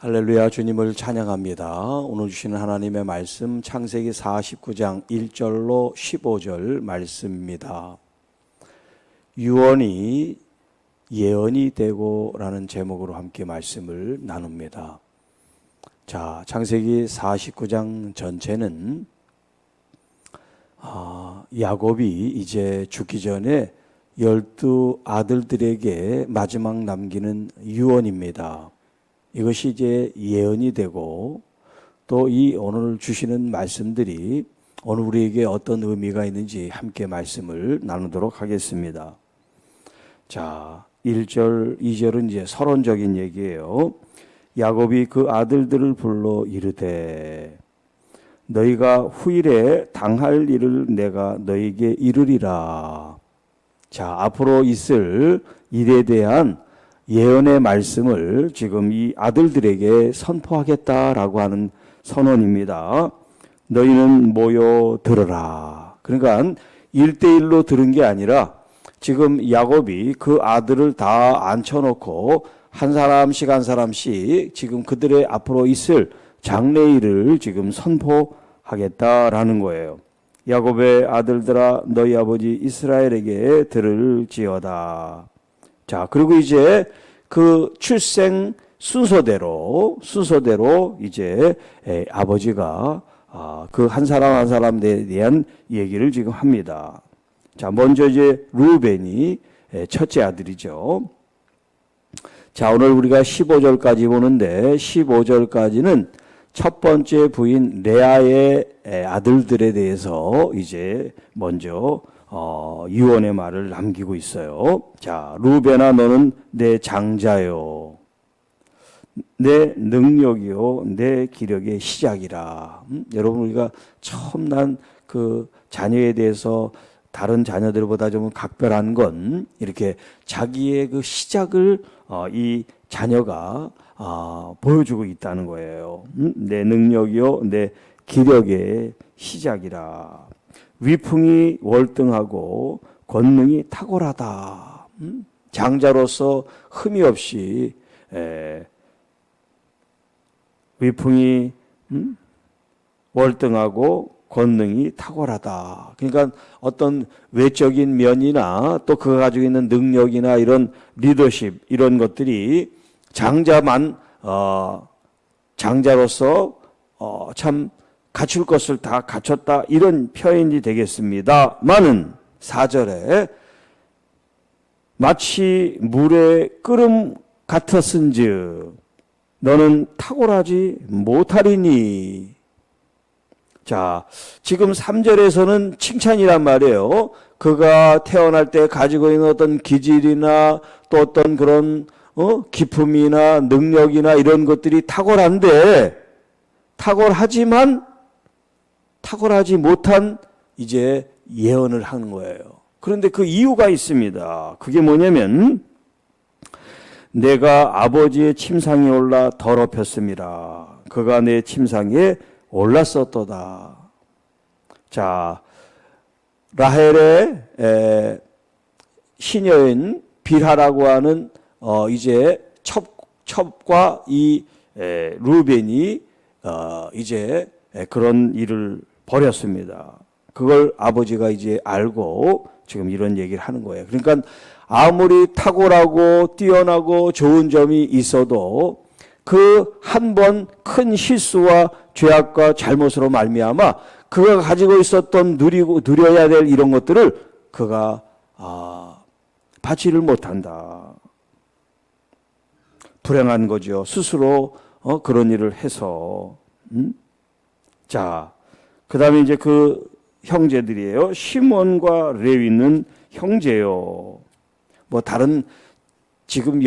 할렐루야, 주님을 찬양합니다. 오늘 주시는 하나님의 말씀 창세기 49장 1절로 15절 말씀입니다. 유언이 예언이 되고 라는 제목으로 함께 말씀을 나눕니다. 자, 창세기 49장 전체는 야곱이 이제 죽기 전에 12 아들들에게 마지막 남기는 유언입니다. 이것이 이제 예언이 되고 또 이 오늘 주시는 말씀들이 오늘 우리에게 어떤 의미가 있는지 함께 말씀을 나누도록 하겠습니다. 자, 1절, 2절은 이제 서론적인 얘기예요. 야곱이 그 아들들을 불러 이르되 너희가 후일에 당할 일을 내가 너희에게 이르리라. 자, 앞으로 있을 일에 대한 예언의 말씀을 지금 이 아들들에게 선포하겠다라고 하는 선언입니다. 너희는 모여 들으라. 그러니까 1대1로 들은 게 아니라 지금 야곱이 그 아들을 다 앉혀놓고 한 사람씩 한 사람씩 지금 그들의 앞으로 있을 장래일을 지금 선포하겠다라는 거예요. 야곱의 아들들아 너희 아버지 이스라엘에게 들을지어다. 자, 그리고 이제 그 출생 순서대로 이제 아버지가 그 한 사람 한 사람에 대한 얘기를 지금 합니다. 자, 먼저 이제 루벤이 첫째 아들이죠. 자, 오늘 우리가 15절까지 보는데 15절까지는 첫 번째 부인 레아의 아들들에 대해서 이제 먼저 유언의 말을 남기고 있어요. 자, 루벤아 너는 내 장자요, 내 능력이요, 내 기력의 시작이라. 여러분, 우리가 처음 난 그 자녀에 대해서 다른 자녀들보다 좀 각별한 건 이렇게 자기의 그 시작을 이 자녀가 보여주고 있다는 거예요. 내 능력이요, 내 기력의 시작이라. 위풍이 월등하고 권능이 탁월하다. 장자로서 흠이 없이 위풍이 월등하고 권능이 탁월하다. 그러니까 어떤 외적인 면이나 또 그가 가지고 있는 능력이나 이런 리더십 이런 것들이 장자만 장자로서 참 갖출 것을 다 갖췄다 이런 표현이 되겠습니다만은 4절에 마치 물의 끓음 같았은즉 너는 탁월하지 못하리니. 자, 지금 3절에서는 칭찬이란 말이에요. 그가 태어날 때 가지고 있는 어떤 기질이나 또 어떤 그런 기품이나 능력이나 이런 것들이 탁월한데 탁월하지만 탁월하지 못한 이제 예언을 하는 거예요. 그런데 그 이유가 있습니다. 그게 뭐냐면 내가 아버지의 침상에 올라 더럽혔습니다. 그가 내 침상에 올랐었도다. 자, 라헬의 시녀인 빌하라고 하는 이제 첩과 이 루벤이 이제 그런 일을 벌였습니다. 그걸 아버지가 이제 알고 지금 이런 얘기를 하는 거예요. 그러니까 아무리 탁월하고 뛰어나고 좋은 점이 있어도 그 한 번 큰 실수와 죄악과 잘못으로 말미암아 그가 가지고 있었던 누려야 될 이런 것들을 그가 받지를 못한다. 불행한 거죠. 스스로 그런 일을 해서. 자, 그 다음에 이제 그 형제들이에요. 시몬과 레위는 형제요. 뭐 다른 지금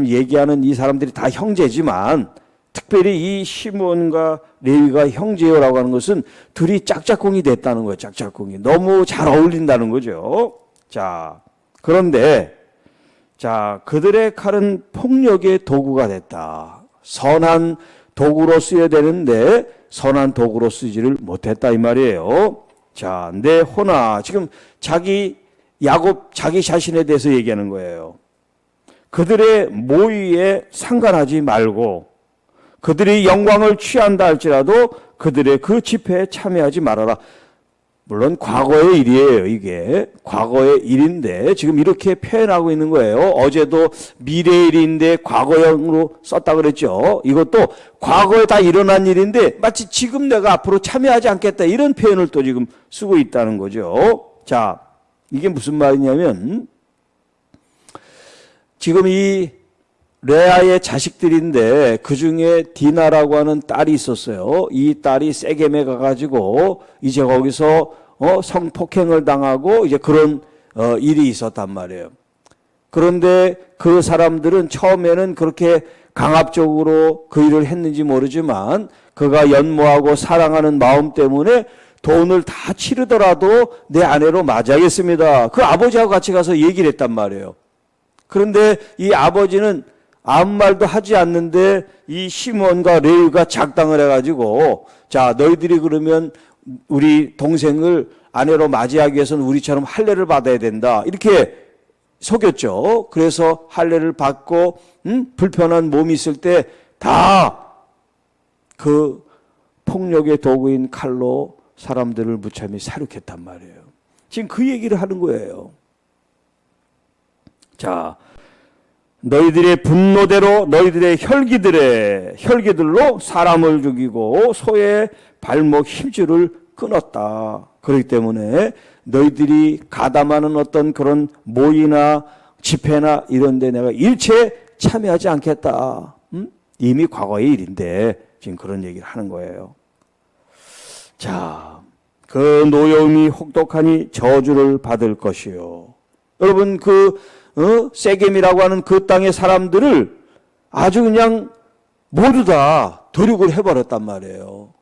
얘기하는 이 사람들이 다 형제지만 특별히 이 시몬과 레위가 형제요라고 하는 것은 둘이 짝짝꿍이 됐다는 거예요. 짝짝꿍이. 너무 잘 어울린다는 거죠. 자, 그런데 자, 그들의 칼은 폭력의 도구가 됐다. 선한 도구로 쓰여야 되는데 선한 도구로 쓰지를 못했다 이 말이에요. 자, 내 호나 지금 야곱 자기 자신에 대해서 얘기하는 거예요. 그들의 모의에 상관하지 말고 그들이 영광을 취한다 할지라도 그들의 그 집회에 참여하지 말아라. 물론 과거의 일이에요. 이게 과거의 일인데 지금 이렇게 표현하고 있는 거예요. 어제도 미래의 일인데 과거형으로 썼다 그랬죠. 이것도 과거에 다 일어난 일인데 마치 지금 내가 앞으로 참여하지 않겠다 이런 표현을 또 지금 쓰고 있다는 거죠. 자, 이게 무슨 말이냐면 지금 이 레아의 자식들인데 그중에 디나라고 하는 딸이 있었어요. 이 딸이 세겜에 가가지고 이제 거기서 성폭행을 당하고 이제 그런 일이 있었단 말이에요. 그런데 그 사람들은 처음에는 그렇게 강압적으로 그 일을 했는지 모르지만 그가 연모하고 사랑하는 마음 때문에 돈을 다 치르더라도 내 아내로 맞이하겠습니다. 그 아버지하고 같이 가서 얘기를 했단 말이에요. 그런데 이 아버지는 아무 말도 하지 않는데 이 시몬과 레위가 작당을 해가지고 자 너희들이 그러면 우리 동생을 아내로 맞이하기 위해서는 우리처럼 할례를 받아야 된다 이렇게 속였죠. 그래서 할례를 받고 불편한 몸이 있을 때 다 그 폭력의 도구인 칼로 사람들을 무참히 살육했단 말이에요. 지금 그 얘기를 하는 거예요. 자, 너희들의 분노대로 너희들의 혈기들로 사람을 죽이고 소의 발목 힘줄을 끊었다. 그렇기 때문에 너희들이 가담하는 어떤 그런 모의나 집회나 이런 데 내가 일체 참여하지 않겠다. 이미 과거의 일인데 지금 그런 얘기를 하는 거예요. 자, 그 노여움이 혹독하니 저주를 받을 것이요. 여러분 세겜이라고 하는 그 땅의 사람들을 아주 그냥 모두 다 도륙을 해버렸단 말이에요.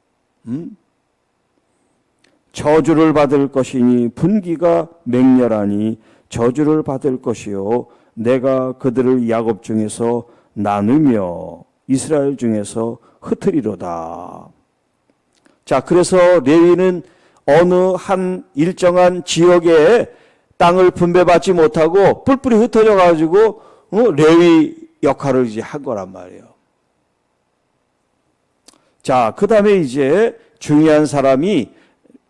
저주를 받을 것이니 분기가 맹렬하니 저주를 받을 것이요 내가 그들을 야곱 중에서 나누며 이스라엘 중에서 흩으리로다. 자, 그래서 레위는 어느 한 일정한 지역에 땅을 분배받지 못하고 뿔뿔이 흩어져 가지고 레위 역할을 이제 한 거란 말이에요. 자, 그 다음에 이제 중요한 사람이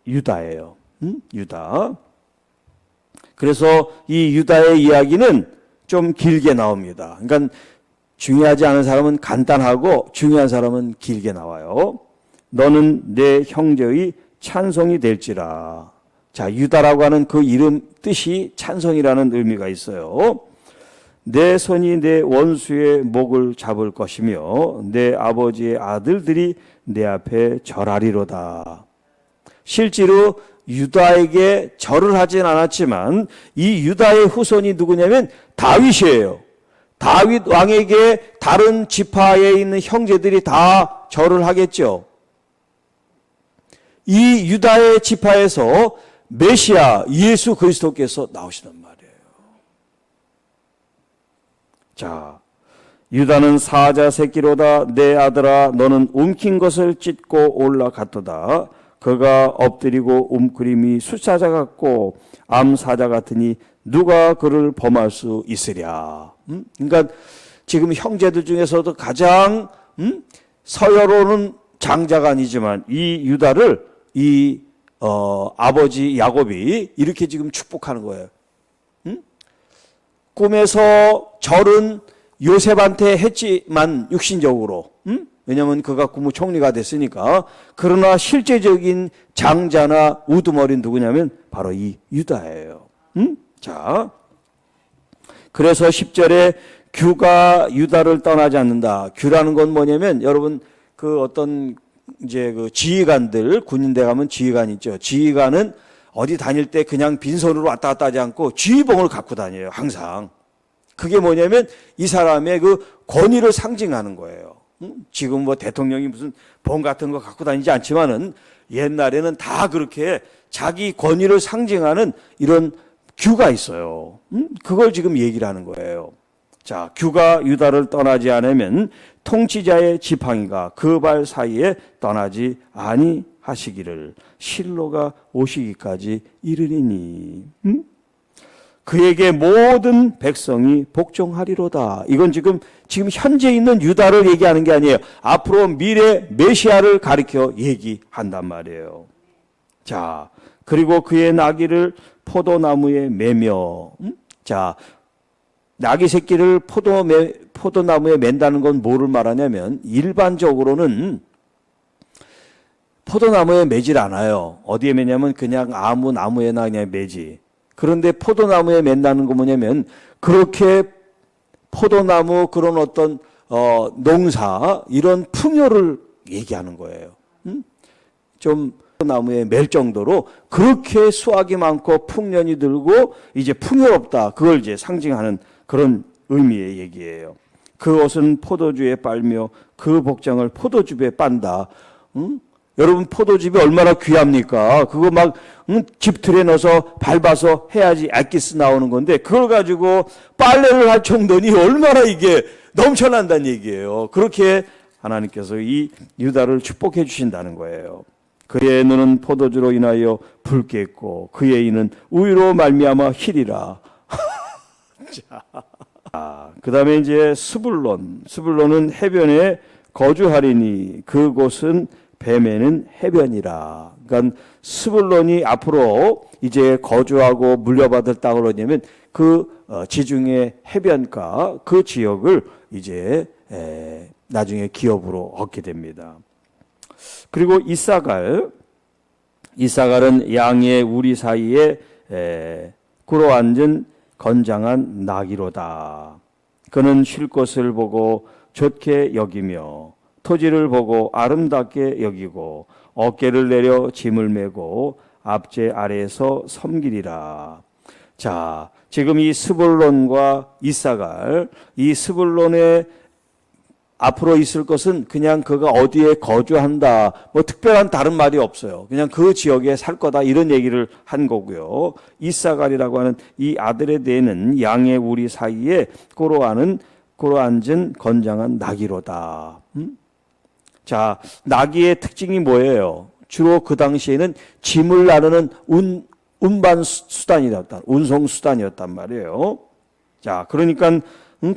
유다예요. 유다. 그래서 이 유다의 이야기는 좀 길게 나옵니다. 그러니까 중요하지 않은 사람은 간단하고 중요한 사람은 길게 나와요. 너는 내 형제의 찬송이 될지라. 자, 유다라고 하는 그 이름 뜻이 찬송이라는 의미가 있어요. 내 손이 내 원수의 목을 잡을 것이며 내 아버지의 아들들이 내 앞에 절하리로다. 실제로 유다에게 절을 하진 않았지만 이 유다의 후손이 누구냐면 다윗이에요. 다윗 왕에게 다른 지파에 있는 형제들이 다 절을 하겠죠. 이 유다의 지파에서 메시아 예수 그리스도께서 나오시단 말이에요. 자, 유다는 사자 새끼로다. 내 아들아 너는 움킨 것을 찢고 올라갔도다. 그가 엎드리고 움크림이 숫사자 같고 암사자 같으니 누가 그를 범할 수 있으랴. 그러니까 지금 형제들 중에서도 가장 서열로는 장자가 아니지만 이 유다를 아버지 야곱이 이렇게 지금 축복하는 거예요. 꿈에서 절은 요셉한테 했지만 육신적으로 왜냐하면 그가 국무총리가 됐으니까. 그러나 실제적인 장자나 우두머리는 누구냐면 바로 이 유다예요. 자, 그래서 10절에 규가 유다를 떠나지 않는다. 규라는 건 뭐냐면 여러분 그 어떤 이제 그 지휘관들 군인대 가면 지휘관 있죠. 지휘관은 어디 다닐 때 그냥 빈손으로 왔다 갔다 하지 않고 지휘봉을 갖고 다녀요. 항상. 그게 뭐냐면 이 사람의 그 권위를 상징하는 거예요. 지금 뭐 대통령이 무슨 봉 같은 거 갖고 다니지 않지만은 옛날에는 다 그렇게 자기 권위를 상징하는 이런 규가 있어요. 그걸 지금 얘기를 하는 거예요. 자, 규가 유다를 떠나지 않으면 통치자의 지팡이가 그 발 사이에 떠나지 아니하시기를 실로가 오시기까지 이르리니. 그에게 모든 백성이 복종하리로다. 이건 지금 현재 있는 유다를 얘기하는 게 아니에요. 앞으로 미래 메시아를 가리켜 얘기한단 말이에요. 자, 그리고 그의 나귀를 포도나무에 매며, 자, 나귀 새끼를 포도나무에 맨다는 건 뭐를 말하냐면, 일반적으로는 포도나무에 매질 않아요. 어디에 매냐면 그냥 아무 나무에나 그냥 매지. 그런데 포도나무에 맨다는 거 뭐냐면, 그렇게 포도나무 그런 어떤 농사 이런 풍요를 얘기하는 거예요. 좀 나무에 맬 정도로 그렇게 수확이 많고 풍년이 들고 이제 풍요롭다. 그걸 이제 상징하는 그런 의미의 얘기예요. 그 옷은 포도주에 빨며 그 복장을 포도즙에 빤다. 여러분 포도즙이 얼마나 귀합니까? 그거 막 집틀에 넣어서 밟아서 해야지 액기스 나오는 건데 그걸 가지고 빨래를 할 정도니 얼마나 이게 넘쳐난다는 얘기예요. 그렇게 하나님께서 이 유다를 축복해 주신다는 거예요. 그의 눈은 포도주로 인하여 붉게 있고 그의 이는 우유로 말미암아 희리라. 자, 그다음에 이제 스불론은 해변에 거주하리니 그곳은 뱀에는 해변이라. 그러니까 스불론이 앞으로 이제 거주하고 물려받을 땅을 얻냐면 그 지중해 해변가 그 지역을 이제 나중에 기업으로 얻게 됩니다. 그리고 이사갈은 양의 우리 사이에 꿇어앉은 건장한 나귀로다. 그는 쉴 것을 보고 좋게 여기며 토지를 보고 아름답게 여기고 어깨를 내려 짐을 메고 앞제 아래에서 섬기리라. 자, 지금 이 스불론과 이사갈, 이 스불론의 앞으로 있을 것은 그냥 그가 어디에 거주한다. 뭐 특별한 다른 말이 없어요. 그냥 그 지역에 살 거다. 이런 얘기를 한 거고요. 이사갈이라고 하는 이 아들의 대는 양의 우리 사이에 꿇어앉은 건장한 나귀로다. 자, 나귀의 특징이 뭐예요? 주로 그 당시에는 짐을 나르는 운반 수단이었다. 운송 수단이었단 말이에요. 자, 그러니까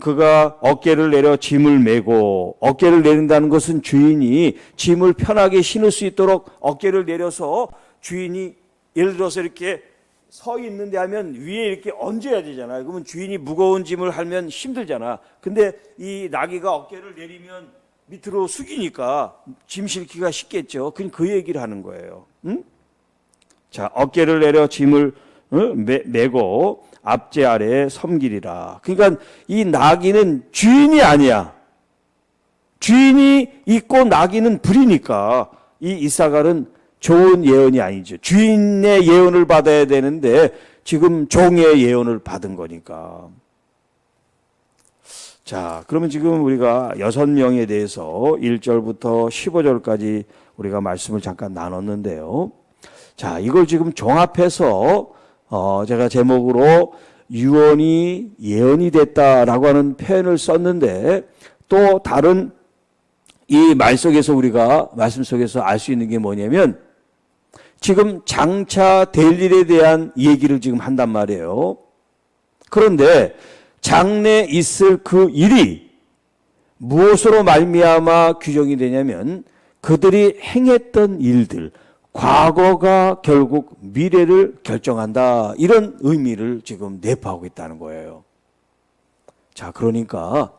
그가 어깨를 내려 짐을 메고, 어깨를 내린다는 것은 주인이 짐을 편하게 신을 수 있도록 어깨를 내려서 주인이 예를 들어서 이렇게 서 있는데 하면 위에 이렇게 얹어야 되잖아요. 그러면 주인이 무거운 짐을 하면 힘들잖아. 근데 이 나귀가 어깨를 내리면 밑으로 숙이니까 짐 실기가 쉽겠죠. 그냥 그 얘기를 하는 거예요. 자, 어깨를 내려 짐을 메고 앞제 아래에 섬기리라. 그러니까 이 나귀는 주인이 아니야. 주인이 있고 나귀는 불이니까 이 이사갈은 좋은 예언이 아니죠. 주인의 예언을 받아야 되는데 지금 종의 예언을 받은 거니까. 자, 그러면 지금 우리가 6명에 대해서 1절부터 15절까지 우리가 말씀을 잠깐 나눴는데요. 자, 이걸 지금 종합해서 제가 제목으로 유언이 예언이 됐다라고 하는 표현을 썼는데 또 다른 이 말 속에서 우리가 말씀 속에서 알 수 있는 게 뭐냐면 지금 장차 될 일에 대한 얘기를 지금 한단 말이에요. 그런데 장래 있을 그 일이 무엇으로 말미암아 규정이 되냐면 그들이 행했던 일들, 과거가 결국 미래를 결정한다. 이런 의미를 지금 내포하고 있다는 거예요. 자, 그러니까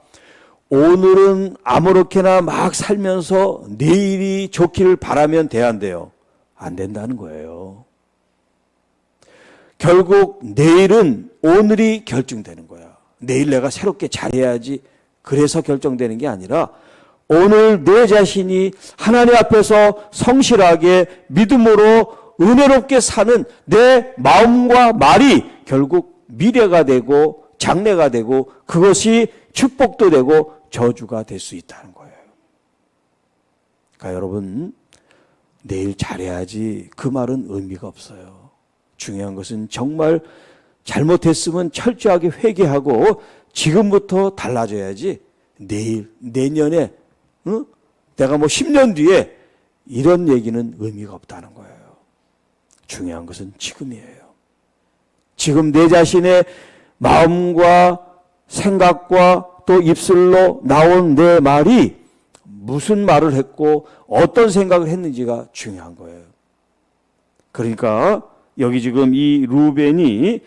오늘은 아무렇게나 막 살면서 내일이 좋기를 바라면 돼야 안 돼요? 안 된다는 거예요. 결국 내일은 오늘이 결정되는 거야. 내일 내가 새롭게 잘해야지. 그래서 결정되는 게 아니라 오늘 내 자신이 하나님 앞에서 성실하게 믿음으로 은혜롭게 사는 내 마음과 말이 결국 미래가 되고 장래가 되고 그것이 축복도 되고 저주가 될 수 있다는 거예요. 그러니까 여러분 내일 잘해야지 그 말은 의미가 없어요. 중요한 것은 정말 잘못했으면 철저하게 회개하고 지금부터 달라져야지 내일, 내년에 내가 뭐 10년 뒤에 이런 얘기는 의미가 없다는 거예요. 중요한 것은 지금이에요. 지금 내 자신의 마음과 생각과 또 입술로 나온 내 말이 무슨 말을 했고 어떤 생각을 했는지가 중요한 거예요. 그러니까 여기 지금 이 루벤이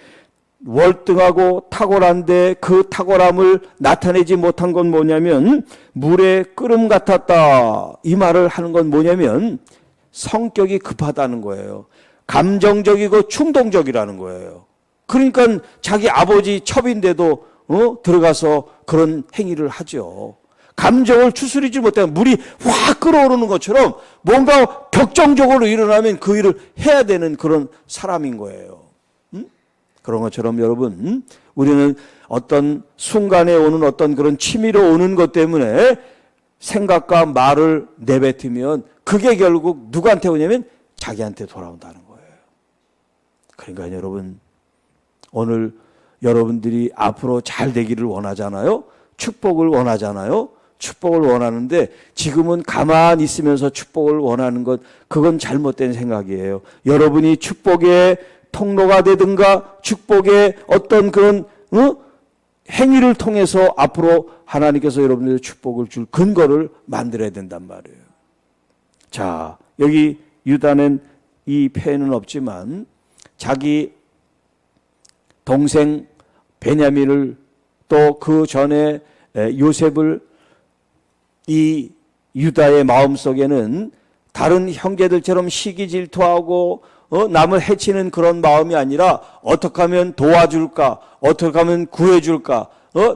월등하고 탁월한데 그 탁월함을 나타내지 못한 건 뭐냐면 물의 끓음 같았다. 이 말을 하는 건 뭐냐면 성격이 급하다는 거예요. 감정적이고 충동적이라는 거예요. 그러니까 자기 아버지 첩인데도 들어가서 그런 행위를 하죠. 감정을 추스리지 못하면 물이 확 끓어오르는 것처럼 뭔가 격정적으로 일어나면 그 일을 해야 되는 그런 사람인 거예요. 그런 것처럼 여러분, 우리는 어떤 순간에 오는 어떤 그런 취미로 오는 것 때문에 생각과 말을 내뱉으면 그게 결국 누구한테 오냐면 자기한테 돌아온다는 거예요. 그러니까 여러분, 오늘 여러분들이 앞으로 잘 되기를 원하잖아요. 축복을 원하잖아요. 축복을 원하는데 지금은 가만히 있으면서 축복을 원하는 것, 그건 잘못된 생각이에요. 여러분이 축복의 통로가 되든가 축복의 어떤 그런 행위를 통해서 앞으로 하나님께서 여러분들의 축복을 줄 근거를 만들어야 된단 말이에요. 자, 여기 유다는 이 패는 없지만 자기 동생 베냐민을 또 그 전에 요셉을 이 유다의 마음속에는 다른 형제들처럼 시기 질투하고 남을 해치는 그런 마음이 아니라 어떻게 하면 도와줄까, 어떻게 하면 구해줄까,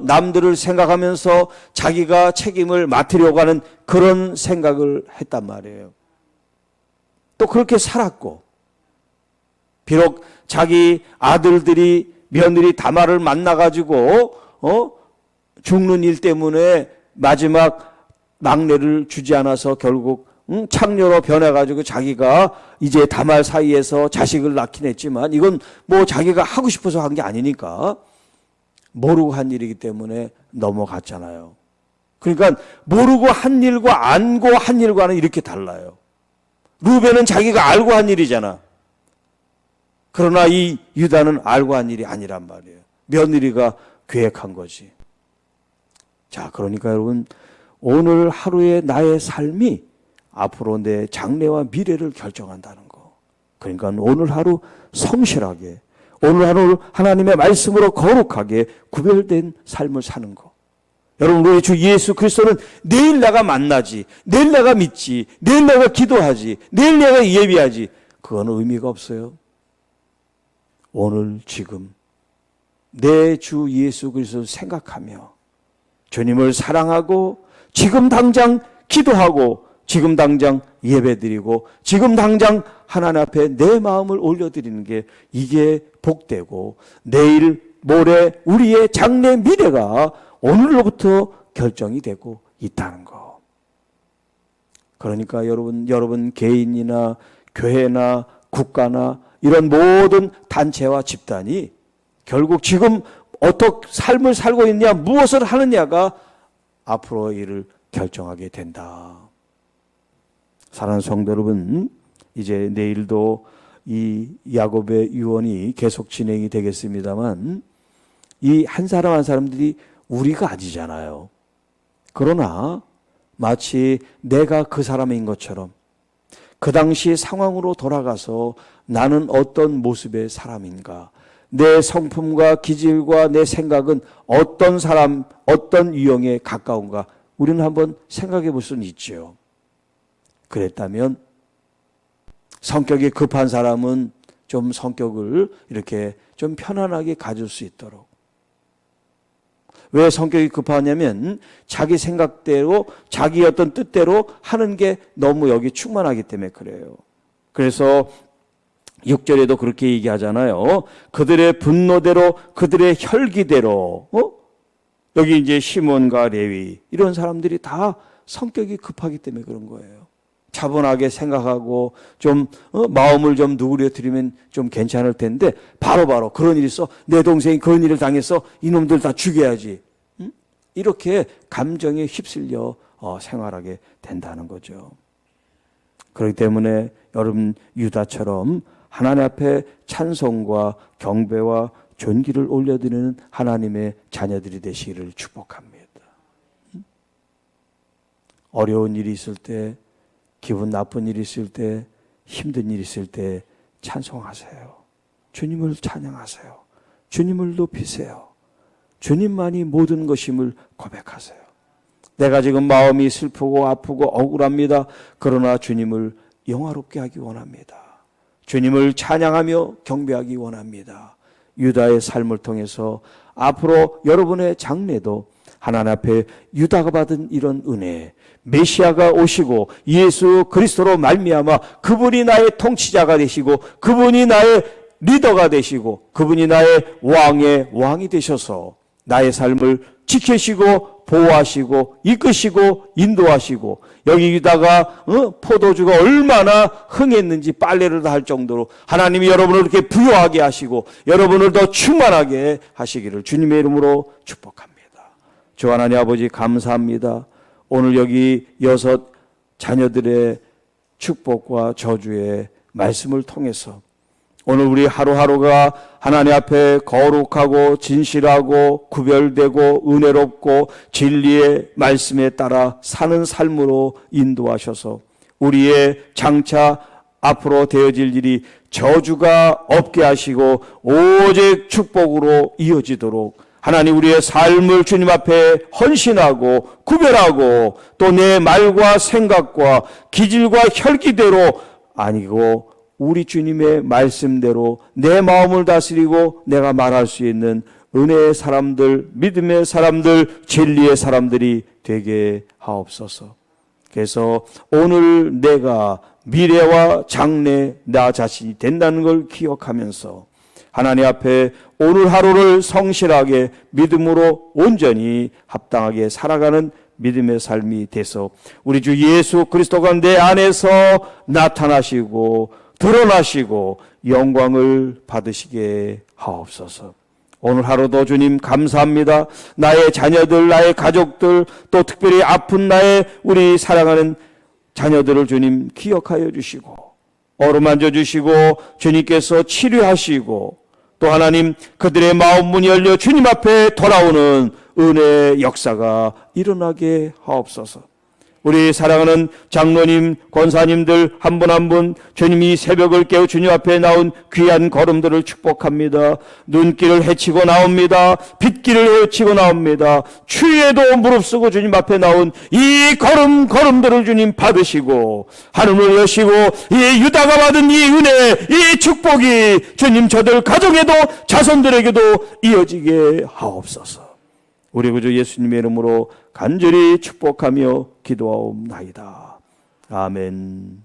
남들을 생각하면서 자기가 책임을 맡으려고 하는 그런 생각을 했단 말이에요. 또 그렇게 살았고, 비록 자기 아들들이 며느리 다말을 만나가지고 죽는 일 때문에 마지막 막내를 주지 않아서 결국 창녀로 변해가지고 자기가 이제 다말 사이에서 자식을 낳긴 했지만 이건 뭐 자기가 하고 싶어서 한 게 아니니까 모르고 한 일이기 때문에 넘어갔잖아요. 그러니까 모르고 한 일과 알고 한 일과는 이렇게 달라요. 루벤은 자기가 알고 한 일이잖아. 그러나 이 유다는 알고 한 일이 아니란 말이에요. 며느리가 계획한 거지. 자, 그러니까 여러분, 오늘 하루의 나의 삶이 앞으로 내 장래와 미래를 결정한다는 거. 그러니까 오늘 하루 성실하게, 오늘 하루 하나님의 말씀으로 거룩하게 구별된 삶을 사는 거. 여러분, 우리 주 예수 그리스도는 내일 내가 만나지, 내일 내가 믿지, 내일 내가 기도하지, 내일 내가 예비하지, 그거는 의미가 없어요. 오늘 지금 내 주 예수 그리스도를 생각하며 주님을 사랑하고 지금 당장 기도하고 지금 당장 예배드리고 지금 당장 하나님 앞에 내 마음을 올려드리는 게 이게 복되고 내일 모레 우리의 장래 미래가 오늘로부터 결정이 되고 있다는 거. 그러니까 여러분 개인이나 교회나 국가나 이런 모든 단체와 집단이 결국 지금 어떻게 삶을 살고 있냐, 무엇을 하느냐가 앞으로 일을 결정하게 된다. 사랑하는 성도 여러분, 이제 내일도 이 야곱의 유언이 계속 진행이 되겠습니다만 이 한 사람 한 사람들이 우리가 아니잖아요. 그러나 마치 내가 그 사람인 것처럼 그 당시 상황으로 돌아가서 나는 어떤 모습의 사람인가, 내 성품과 기질과 내 생각은 어떤 사람, 어떤 유형에 가까운가 우리는 한번 생각해 볼 수는 있죠. 그랬다면 성격이 급한 사람은 좀 성격을 이렇게 좀 편안하게 가질 수 있도록. 왜 성격이 급하냐면 자기 생각대로 자기 어떤 뜻대로 하는 게 너무 여기 충만하기 때문에 그래요. 그래서 6절에도 그렇게 얘기하잖아요. 그들의 분노대로 그들의 혈기대로 여기 이제 시몬과 레위 이런 사람들이 다 성격이 급하기 때문에 그런 거예요. 차분하게 생각하고 좀 마음을 좀 누그러뜨리면 좀 괜찮을 텐데 바로바로 그런 일이 있어, 내 동생이 그런 일을 당했어, 이놈들 다 죽여야지, 이렇게 감정에 휩쓸려 생활하게 된다는 거죠. 그렇기 때문에 여러분 유다처럼 하나님 앞에 찬송과 경배와 존귀를 올려드리는 하나님의 자녀들이 되시기를 축복합니다. 어려운 일이 있을 때, 기분 나쁜 일이 있을 때, 힘든 일이 있을 때 찬송하세요. 주님을 찬양하세요. 주님을 높이세요. 주님만이 모든 것임을 고백하세요. 내가 지금 마음이 슬프고 아프고 억울합니다. 그러나 주님을 영화롭게 하기 원합니다. 주님을 찬양하며 경배하기 원합니다. 유다의 삶을 통해서 앞으로 여러분의 장래도 하나님 앞에 유다가 받은 이런 은혜, 메시아가 오시고 예수 그리스도로 말미암아 그분이 나의 통치자가 되시고 그분이 나의 리더가 되시고 그분이 나의 왕의 왕이 되셔서 나의 삶을 지키시고 보호하시고 이끄시고 인도하시고 여기다가 포도주가 얼마나 흥했는지 빨래를 다 할 정도로 하나님이 여러분을 이렇게 부유하게 하시고 여러분을 더 충만하게 하시기를 주님의 이름으로 축복합니다. 주 하나님 아버지 감사합니다. 오늘 여기 6 자녀들의 축복과 저주의 말씀을 통해서 오늘 우리 하루하루가 하나님 앞에 거룩하고 진실하고 구별되고 은혜롭고 진리의 말씀에 따라 사는 삶으로 인도하셔서 우리의 장차 앞으로 되어질 일이 저주가 없게 하시고 오직 축복으로 이어지도록 하나님 우리의 삶을 주님 앞에 헌신하고 구별하고 또 내 말과 생각과 기질과 혈기대로 아니고 우리 주님의 말씀대로 내 마음을 다스리고 내가 말할 수 있는 은혜의 사람들, 믿음의 사람들, 진리의 사람들이 되게 하옵소서. 그래서 오늘 내가 미래와 장래 나 자신이 된다는 걸 기억하면서 하나님 앞에 오늘 하루를 성실하게 믿음으로 온전히 합당하게 살아가는 믿음의 삶이 돼서 우리 주 예수 그리스도가 내 안에서 나타나시고 드러나시고 영광을 받으시게 하옵소서. 오늘 하루도 주님 감사합니다. 나의 자녀들, 나의 가족들, 또 특별히 아픈 나의 우리 사랑하는 자녀들을 주님 기억하여 주시고 어루만져 주시고 주님께서 치료하시고 또 하나님 그들의 마음 문이 열려 주님 앞에 돌아오는 은혜의 역사가 일어나게 하옵소서. 우리 사랑하는 장로님, 권사님들 한 분 한 분 주님이 새벽을 깨워 주님 앞에 나온 귀한 걸음들을 축복합니다. 눈길을 헤치고 나옵니다. 빗길을 헤치고 나옵니다. 추위에도 무릅쓰고 주님 앞에 나온 이 걸음들을 주님 받으시고 하늘을 여시고 이 유다가 받은 이 은혜, 이 축복이 주님 저들 가정에도 자손들에게도 이어지게 하옵소서. 우리 구주 예수님의 이름으로 간절히 축복하며 기도하옵나이다. 아멘.